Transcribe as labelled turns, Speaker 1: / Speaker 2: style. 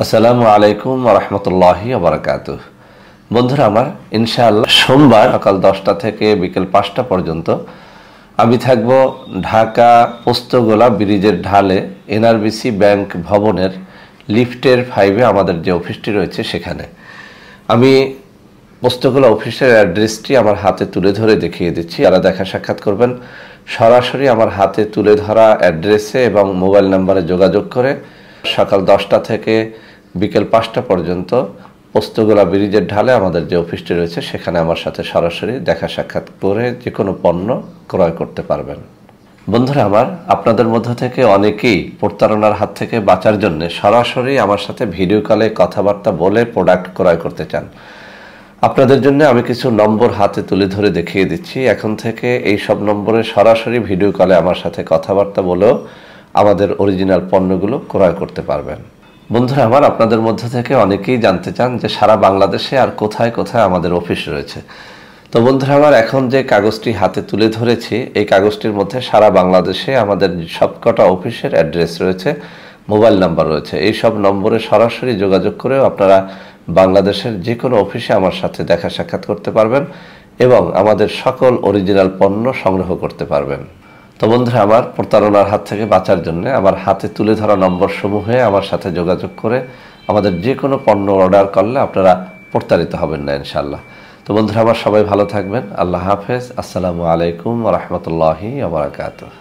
Speaker 1: আসসালামু আলাইকুম ওয়া রাহমাতুল্লাহি ওয়া বারাকাতুহু। বন্ধুরা আমার ইনশাআল্লাহ সোমবার সকাল 10টা থেকে বিকেল 5টা পর্যন্ত আমি থাকব ঢাকা পোস্তগোলা ব্রিজের ঢালে এনআরবিসি ব্যাংক ভবনের লিফটের 5-এ আমাদের যে অফিসটি রয়েছে সেখানে। আমি পোস্তগোলা অফিসের অ্যাড্রেসটি আমার হাতে তুলে ধরে দেখিয়ে দিচ্ছি। যারা দেখা সাক্ষাৎ করবেন সরাসরি আমার হাতে তুলে ধরা অ্যাড্রেসে এবং মোবাইল নাম্বারে যোগাযোগ করে সকাল 10টা থেকে বিকেল 5টা পর্যন্ত পোস্তগোলা ব্রিজের ঢালে আমাদের যে অফিসটি রয়েছে সেখানে আমার সাথে সরাসরি দেখা সাক্ষাৎ করে যে কোনো পণ্য ক্রয় করতে পারবেন। বন্ধুরা আমার, আপনাদের মধ্য থেকে অনেকেই প্রতারণার হাত থেকে বাঁচার জন্য সরাসরি আমার সাথে ভিডিও কলে কথাবার্তা বলে প্রোডাক্ট ক্রয় করতে চান। আপনাদের জন্য আমি কিছু নম্বর হাতে তুলে ধরে দেখিয়ে দিচ্ছি। এখন থেকে এই সব নম্বরে সরাসরি ভিডিও কলে আমার সাথে কথাবার্তা বলেও আমাদের অরিজিনাল পণ্যগুলো ক্রয় করতে পারবেন। বন্ধুরা আমার, আপনাদের মধ্য থেকে অনেকেই জানতে চান যে সারা বাংলাদেশে আর কোথায় কোথায় আমাদের অফিস রয়েছে। তো বন্ধুরা আমার, এখন যে কাগজটি হাতে তুলে ধরেছি এই কাগজটির মধ্যে সারা বাংলাদেশে আমাদের সবকটা অফিসের অ্যাড্রেস রয়েছে, মোবাইল নাম্বার রয়েছে। এই সব নম্বরে সরাসরি যোগাযোগ করেও আপনারা বাংলাদেশের যে কোনো অফিসে আমার সাথে দেখা সাক্ষাৎ করতে পারবেন এবং আমাদের সকল অরিজিনাল পণ্য সংগ্রহ করতে পারবেন। তো বন্ধুরা আমার, প্রতারণার হাত থেকে বাঁচার জন্য আমার হাতে তুলে ধরা নম্বর সমূহে আমার সাথে যোগাযোগ করে আমাদের যে কোনো পণ্য অর্ডার করলে আপনারা প্রতারিত হবেন না ইনশাআল্লাহ। তো বন্ধুরা আমার, সবাই ভালো থাকবেন। আল্লাহ হাফেজ। আসসালামু আলাইকুম ওয়া রাহমাতুল্লাহি ওয়া বারাকাতুহু।